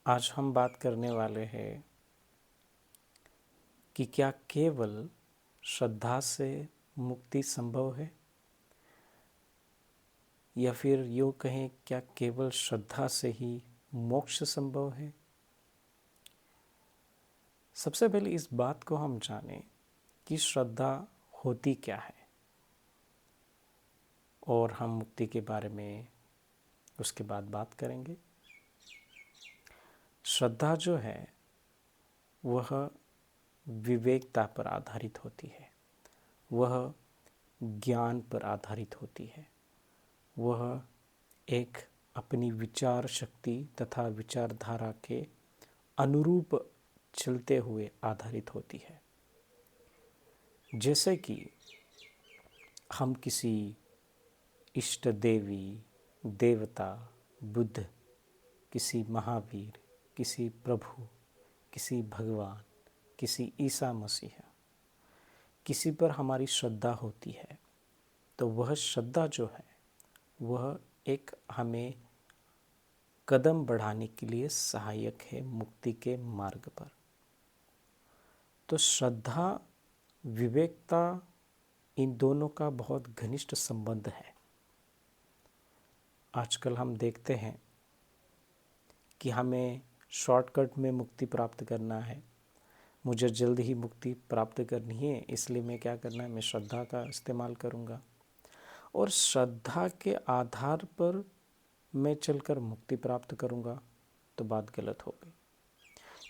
आज हम बात करने वाले हैं कि क्या केवल श्रद्धा से मुक्ति संभव है, या फिर यूँ कहें क्या केवल श्रद्धा से ही मोक्ष संभव है। सबसे पहले इस बात को हम जानें कि श्रद्धा होती क्या है, और हम मुक्ति के बारे में उसके बाद बात करेंगे। श्रद्धा जो है वह विवेकता पर आधारित होती है, वह ज्ञान पर आधारित होती है, वह एक अपनी विचार शक्ति तथा विचारधारा के अनुरूप चलते हुए आधारित होती है। जैसे कि हम किसी इष्ट देवी, देवता, बुद्ध, किसी महावीर, किसी प्रभु, किसी भगवान, किसी ईसा मसीह, किसी पर हमारी श्रद्धा होती है, तो वह श्रद्धा जो है वह एक हमें कदम बढ़ाने के लिए सहायक है मुक्ति के मार्ग पर। तो श्रद्धा, विवेकता, इन दोनों का बहुत घनिष्ठ संबंध है। आजकल हम देखते हैं कि हमें शॉर्टकट में मुक्ति प्राप्त करना है, मुझे जल्द ही मुक्ति प्राप्त करनी है, इसलिए मैं क्या करना है, मैं श्रद्धा का इस्तेमाल करूँगा, और श्रद्धा के आधार पर मैं चलकर मुक्ति प्राप्त करूँगा, तो बात गलत हो गई।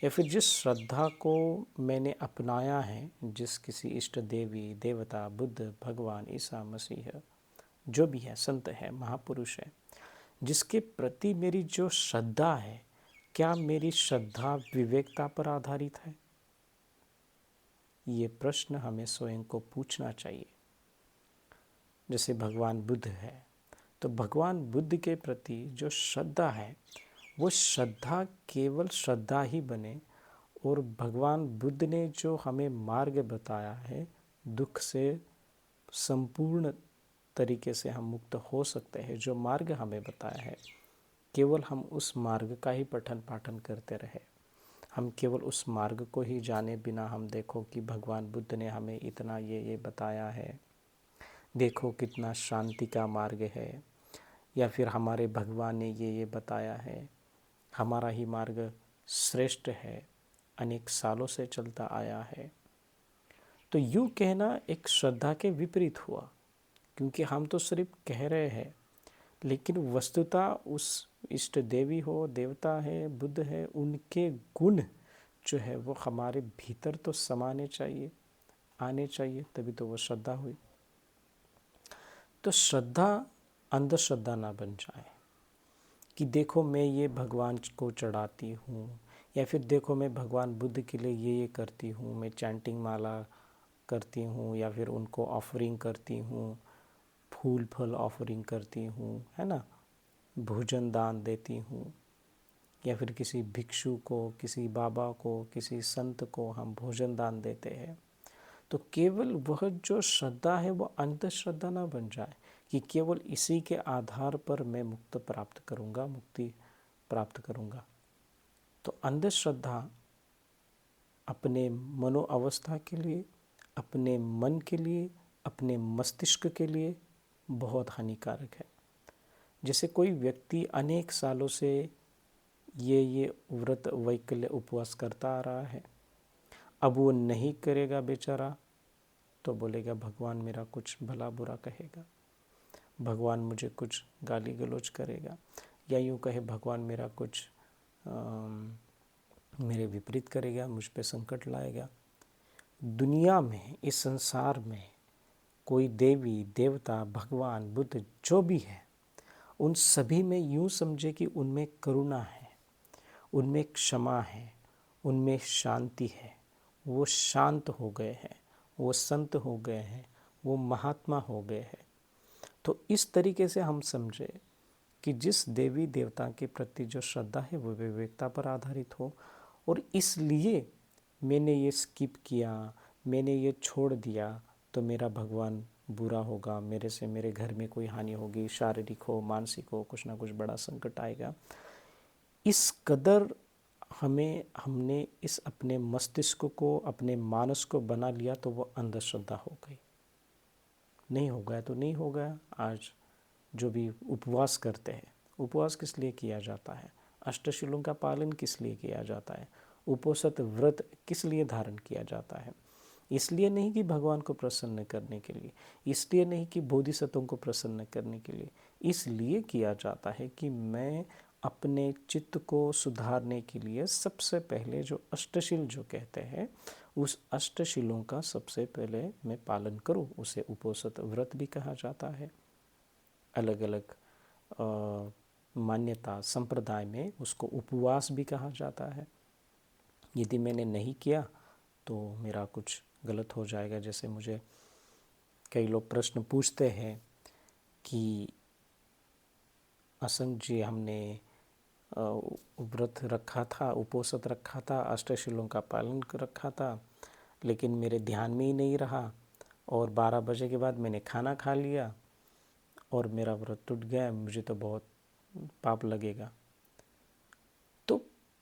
या फिर जिस श्रद्धा को मैंने अपनाया है, जिस किसी इष्ट देवी, देवता, बुद्ध, भगवान, ईसा मसीह, जो भी है, संत है, महापुरुष है, जिसके प्रति मेरी जो श्रद्धा है, क्या मेरी श्रद्धा विवेकता पर आधारित है? ये प्रश्न हमें स्वयं को पूछना चाहिए। जैसे भगवान बुद्ध है, तो भगवान बुद्ध के प्रति जो श्रद्धा है वो श्रद्धा केवल श्रद्धा ही बने, और भगवान बुद्ध ने जो हमें मार्ग बताया है, दुख से संपूर्ण तरीके से हम मुक्त हो सकते हैं, जो मार्ग हमें बताया है, केवल हम उस मार्ग का ही पठन पाठन करते रहे, हम केवल उस मार्ग को ही जाने बिना हम देखो कि भगवान बुद्ध ने हमें इतना ये बताया है, देखो कितना शांति का मार्ग है, या फिर हमारे भगवान ने ये बताया है, हमारा ही मार्ग श्रेष्ठ है, अनेक सालों से चलता आया है, तो यूँ कहना एक श्रद्धा के विपरीत हुआ, क्योंकि हम तो सिर्फ कह रहे हैं, लेकिन वस्तुतः उस इष्ट देवी हो, देवता है, बुद्ध है, उनके गुण जो है वो हमारे भीतर तो समाने चाहिए, आने चाहिए, तभी तो वो श्रद्धा हुई। तो श्रद्धा अंधश्रद्धा ना बन जाए कि देखो मैं ये भगवान को चढ़ाती हूँ, या फिर देखो मैं भगवान बुद्ध के लिए ये करती हूँ, मैं चैंटिंग माला करती हूँ, या फिर उनको ऑफरिंग करती हूँ, फूल फल ऑफरिंग करती हूँ, है ना, भोजन दान देती हूँ, या फिर किसी भिक्षु को, किसी बाबा को, किसी संत को हम भोजन दान देते हैं, तो केवल वह जो श्रद्धा है वो अंधश्रद्धा ना बन जाए कि केवल इसी के आधार पर मैं मुक्ति प्राप्त करूँगा। तो अंधश्रद्धा अपने मनो अवस्था के लिए, अपने मन के लिए, अपने मस्तिष्क के लिए बहुत हानिकारक है। जैसे कोई व्यक्ति अनेक सालों से ये व्रत वैकल्य उपवास करता आ रहा है, अब वो नहीं करेगा बेचारा, तो बोलेगा भगवान मेरा कुछ भला बुरा कहेगा, भगवान मुझे कुछ गाली गलौज करेगा, या यूँ कहे भगवान मेरा कुछ मेरे विपरीत करेगा, मुझ पे संकट लाएगा। दुनिया में, इस संसार में कोई देवी, देवता, भगवान, बुद्ध जो भी है, उन सभी में यूँ समझे कि उनमें करुणा है, उनमें क्षमा है, उनमें शांति है, वो शांत हो गए हैं, वो संत हो गए हैं, वो महात्मा हो गए हैं। तो इस तरीके से हम समझे कि जिस देवी देवता के प्रति जो श्रद्धा है वो विवेकता पर आधारित हो, और इसलिए मैंने ये स्किप किया, मैंने ये छोड़ दिया, तो मेरा भगवान बुरा होगा, मेरे से मेरे घर में कोई हानि होगी, शारीरिक हो, मानसिक हो, कुछ ना कुछ बड़ा संकट आएगा। इस कदर हमने इस अपने मस्तिष्क को, अपने मानस को बना लिया तो वो अंधश्रद्धा हो गई। नहीं हो गया तो नहीं हो गया। आज जो भी उपवास करते हैं, उपवास किस लिए किया जाता है? अष्टशिलों का पालन किस लिए किया जाता है? उपोषित व्रत किस लिए धारण किया जाता है? इसलिए नहीं कि भगवान को प्रसन्न करने के लिए, इसलिए नहीं कि बोधिसत्वों को प्रसन्न करने के लिए, इसलिए किया जाता है कि मैं अपने चित्त को सुधारने के लिए सबसे पहले जो अष्टशिल जो कहते हैं, उस अष्टशिलों का सबसे पहले मैं पालन करूं। उसे उपोषित व्रत भी कहा जाता है। अलग अलग मान्यता संप्रदाय में उसको उपवास भी कहा जाता है। यदि मैंने नहीं किया तो मेरा कुछ गलत हो जाएगा। जैसे मुझे कई लोग प्रश्न पूछते हैं कि असंग जी, हमने व्रत रखा था, उपोषित रखा था, अष्टशिलों का पालन रखा था, लेकिन मेरे ध्यान में ही नहीं रहा और 12 बजे के बाद मैंने खाना खा लिया और मेरा व्रत टूट गया, मुझे तो बहुत पाप लगेगा। तो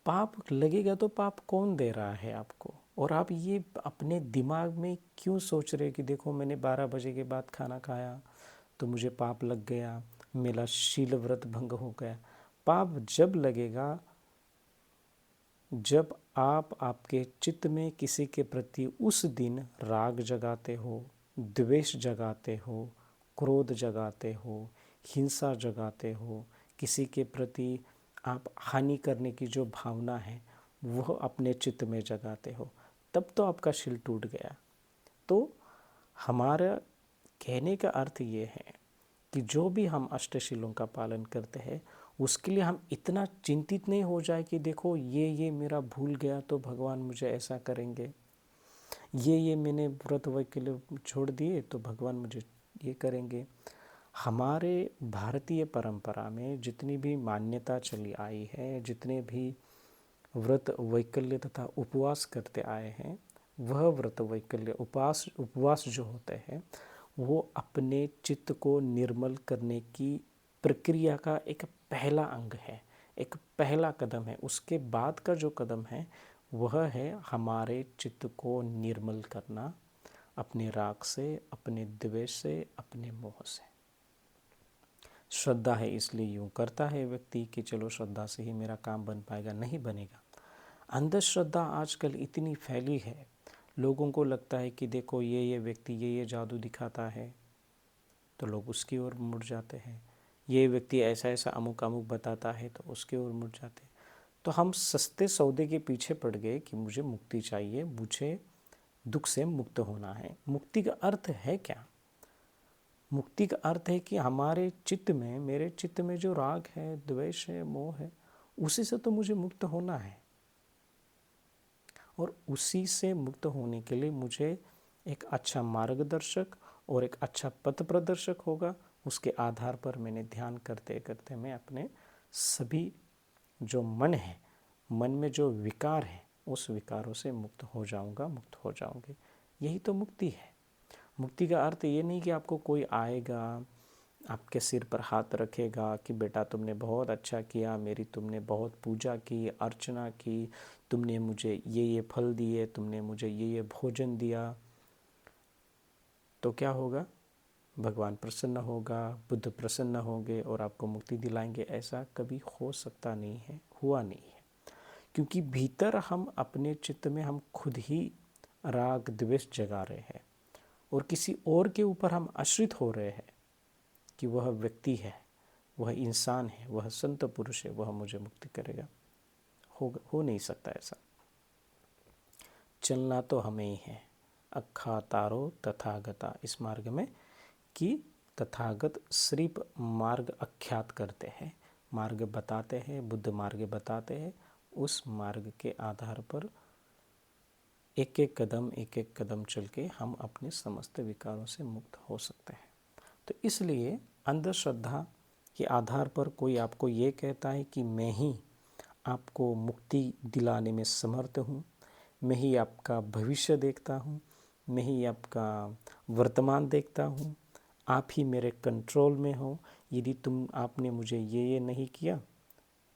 पाप लगेगा तो पाप कौन दे रहा है आपको? और आप ये अपने दिमाग में क्यों सोच रहे कि देखो मैंने 12 बजे के बाद खाना खाया तो मुझे पाप लग गया, मेरा शील व्रत भंग हो गया। पाप जब लगेगा जब आप आपके चित्त में किसी के प्रति उस दिन राग जगाते हो, द्वेष जगाते हो, क्रोध जगाते हो, हिंसा जगाते हो, किसी के प्रति आप हानि करने की जो भावना है वह अपने चित्त में जगाते हो, तब तो आपका शील टूट गया। तो हमारा कहने का अर्थ ये है कि जो भी हम अष्टशिलों का पालन करते हैं उसके लिए हम इतना चिंतित नहीं हो जाए कि देखो ये मेरा भूल गया तो भगवान मुझे ऐसा करेंगे, ये मैंने व्रत वैकल्य छोड़ दिए तो भगवान मुझे ये करेंगे। हमारे भारतीय परंपरा में जितनी भी मान्यता चली आई है, जितने भी व्रत वैकल्य तथा उपवास करते आए हैं, वह व्रत वैकल्य उपवास जो होते हैं वो अपने चित्त को निर्मल करने की प्रक्रिया का एक पहला अंग है, एक पहला कदम है। उसके बाद का जो कदम है वह है हमारे चित्त को निर्मल करना, अपने राग से, अपने द्वेष से, अपने मोह से। श्रद्धा है इसलिए यूँ करता है व्यक्ति कि चलो श्रद्धा से ही मेरा काम बन पाएगा, नहीं बनेगा। अंधश्रद्धा आजकल इतनी फैली है, लोगों को लगता है कि देखो ये व्यक्ति ये जादू दिखाता है तो लोग उसकी ओर मुड़ जाते हैं, ये व्यक्ति ऐसा ऐसा अमुक अमुक बताता है तो उसकी ओर मुड़ जाते हैं। तो हम सस्ते सौदे के पीछे पड़ गए कि मुझे मुक्ति चाहिए, मुझे दुख से मुक्त होना है। मुक्ति का अर्थ है क्या? मुक्ति का अर्थ है कि हमारे चित्त में, मेरे चित्त में जो राग है, द्वेष है, मोह है, उसी से तो मुझे मुक्त होना है। और उसी से मुक्त होने के लिए मुझे एक अच्छा मार्गदर्शक और एक अच्छा पथ प्रदर्शक होगा। उसके आधार पर मैंने ध्यान करते करते मैं अपने सभी जो मन है, मन में जो विकार है, उस विकारों से मुक्त हो जाऊंगा, मुक्त हो जाऊंगी। यही तो मुक्ति है। मुक्ति का अर्थ ये नहीं कि आपको कोई आएगा, आपके सिर पर हाथ रखेगा कि बेटा तुमने बहुत अच्छा किया, मेरी तुमने बहुत पूजा की, अर्चना की, तुमने मुझे ये फल दिए, तुमने मुझे ये भोजन दिया, तो क्या होगा? भगवान प्रसन्न होगा, बुद्ध प्रसन्न होंगे और आपको मुक्ति दिलाएंगे। ऐसा कभी हो सकता नहीं है, हुआ नहीं है। क्योंकि भीतर हम अपने चित्त में हम खुद ही राग द्वेष जगा रहे हैं और किसी और के ऊपर हम आश्रित हो रहे हैं कि वह व्यक्ति है, वह इंसान है, वह संत पुरुष है, वह मुझे मुक्ति करेगा। हो नहीं सकता ऐसा। चलना तो हमें ही है। अक्खा तारो तथागता, इस मार्ग में कि तथागत सिर्फ मार्ग आख्यात करते हैं, मार्ग बताते हैं, बुद्ध मार्ग बताते हैं। उस मार्ग के आधार पर एक एक कदम चल के हम अपने समस्त विकारों से मुक्त हो सकते हैं। तो इसलिए अंधश्रद्धा के आधार पर कोई आपको ये कहता है कि मैं ही आपको मुक्ति दिलाने में समर्थ हूँ, मैं ही आपका भविष्य देखता हूँ, मैं ही आपका वर्तमान देखता हूँ, आप ही मेरे कंट्रोल में हो, यदि आपने मुझे ये नहीं किया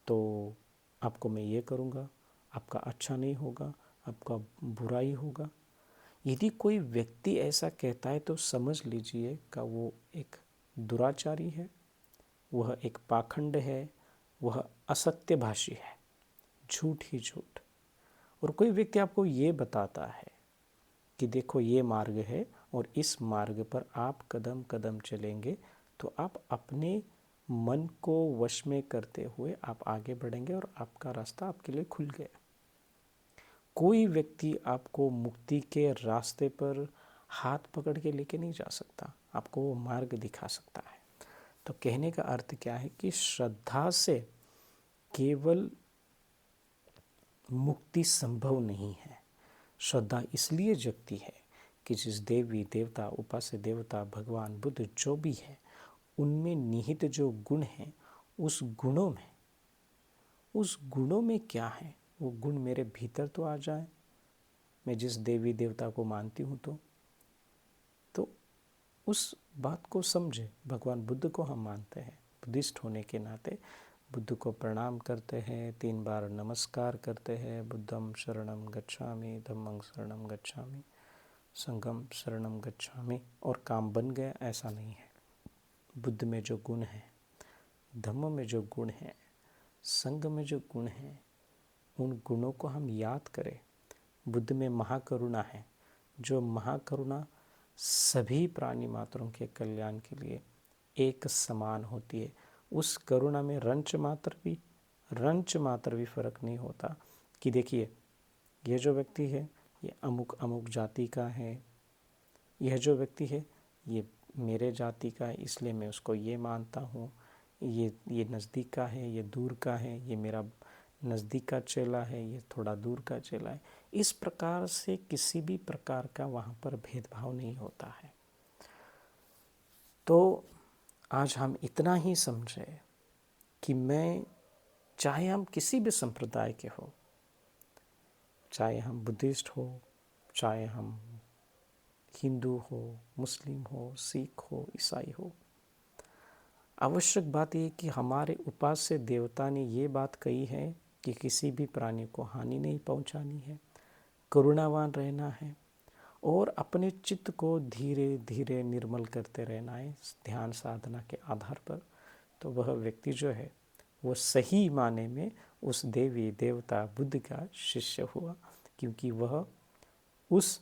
तो आपको मैं ये करूँगा, आपका अच्छा नहीं होगा, आपका बुरा ही होगा। यदि कोई व्यक्ति ऐसा कहता है तो समझ लीजिए कि वो एक दुराचारी है, वह एक पाखंड है, वह असत्यभाषी है, झूठ ही झूठ। और कोई व्यक्ति आपको ये बताता है कि देखो ये मार्ग है और इस मार्ग पर आप कदम कदम चलेंगे तो आप अपने मन को वश में करते हुए आप आगे बढ़ेंगे और आपका रास्ता आपके लिए खुल गया। कोई व्यक्ति आपको मुक्ति के रास्ते पर हाथ पकड़ के लेके नहीं जा सकता, आपको वो मार्ग दिखा सकता है। तो कहने का अर्थ क्या है कि श्रद्धा से केवल मुक्ति संभव नहीं है। श्रद्धा इसलिए जगती है कि जिस देवी देवता, उपास्य देवता, भगवान बुद्ध जो भी है, उनमें निहित जो गुण हैं, उस गुणों में क्या है, वो गुण मेरे भीतर तो आ जाए। मैं जिस देवी देवता को मानती हूँ तो उस बात को समझे। भगवान बुद्ध को हम मानते हैं, बुद्धिस्ट होने के नाते बुद्ध को प्रणाम करते हैं, 3 बार नमस्कार करते हैं, बुद्धं शरणं गच्छामि, धम्मं शरणं गच्छामि, संघं शरणं गच्छामि, और काम बन गया, ऐसा नहीं है। बुद्ध में जो गुण है, धम्म में जो गुण है, संघ में जो गुण है, उन गुणों को हम याद करें। बुद्ध में महाकरुणा है, जो महाकरुणा सभी प्राणी मात्रों के कल्याण के लिए एक समान होती है। उस करुणा में रंच मात्र भी फर्क नहीं होता कि देखिए यह जो व्यक्ति है ये अमुक अमुक जाति का है, यह जो व्यक्ति है ये मेरे जाति का है इसलिए मैं उसको ये मानता हूँ, ये नज़दीक का है, ये दूर का है, ये मेरा नज़दीक का चेला है, ये थोड़ा दूर का चेला है। इस प्रकार से किसी भी प्रकार का वहाँ पर भेदभाव नहीं होता है। तो आज हम इतना ही समझें कि मैं, चाहे हम किसी भी संप्रदाय के हो, चाहे हम बुद्धिस्ट हो, चाहे हम हिंदू हो, मुस्लिम हो, सिख हो, ईसाई हो, आवश्यक बात यह कि हमारे उपास्य देवता ने ये बात कही है कि किसी भी प्राणी को हानि नहीं पहुंचानी है, करुणावान रहना है और अपने चित्त को धीरे धीरे निर्मल करते रहना है ध्यान साधना के आधार पर। तो वह व्यक्ति जो है वो सही माने में उस देवी देवता बुद्ध का शिष्य हुआ, क्योंकि वह उस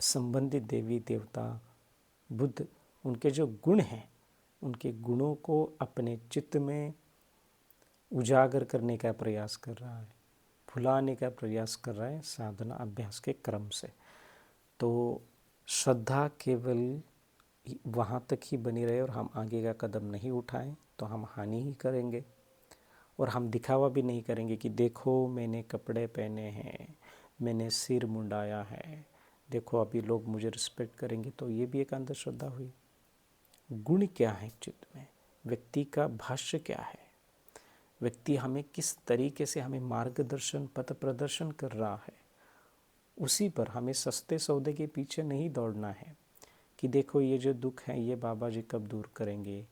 संबंधित देवी देवता बुद्ध, उनके जो गुण हैं, उनके गुणों को अपने चित्त में उजागर करने का प्रयास कर रहा है, भुलाने का प्रयास कर रहा है साधना अभ्यास के क्रम से। तो श्रद्धा केवल वहाँ तक ही बनी रहे और हम आगे का कदम नहीं उठाएं तो हम हानि ही करेंगे। और हम दिखावा भी नहीं करेंगे कि देखो मैंने कपड़े पहने हैं, मैंने सिर मुंडाया है, देखो अभी लोग मुझे रिस्पेक्ट करेंगे, तो ये भी एक अंधश्रद्धा हुई। गुण क्या है चित्त में, व्यक्ति का भाष्य क्या है, व्यक्ति हमें किस तरीके से हमें मार्गदर्शन पथ प्रदर्शन कर रहा है, उसी पर हमें सस्ते सौदे के पीछे नहीं दौड़ना है कि देखो ये जो दुख है ये बाबा जी कब दूर करेंगे,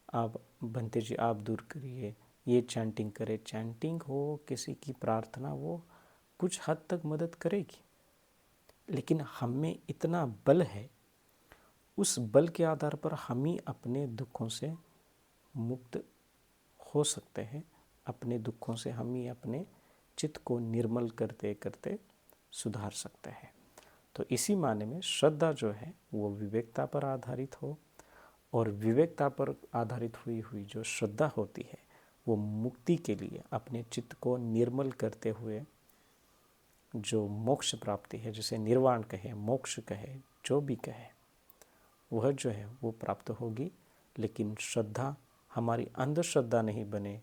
आप बंते जी आप दूर करिए, ये चैंटिंग करे। चैंटिंग हो, किसी की प्रार्थना, वो कुछ हद तक मदद करेगी, लेकिन हम में इतना बल है, उस बल के आधार पर हम ही अपने दुखों से मुक्त हो सकते हैं। अपने दुखों से हम ही अपने चित्त को निर्मल करते करते सुधार सकते हैं। तो इसी माने में श्रद्धा जो है वो विवेकता पर आधारित हो, और विवेकता पर आधारित हुई जो श्रद्धा होती है वो मुक्ति के लिए अपने चित्त को निर्मल करते हुए जो मोक्ष प्राप्ति है, जिसे निर्वाण कहे, मोक्ष कहे, जो भी कहे, वह जो है वो प्राप्त होगी। लेकिन श्रद्धा हमारी अंधश्रद्धा नहीं बने,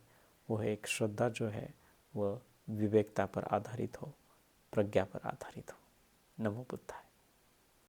वह एक श्रद्धा जो है वह विवेकता पर आधारित हो, प्रज्ञा पर आधारित हो। नमो बुद्धाय।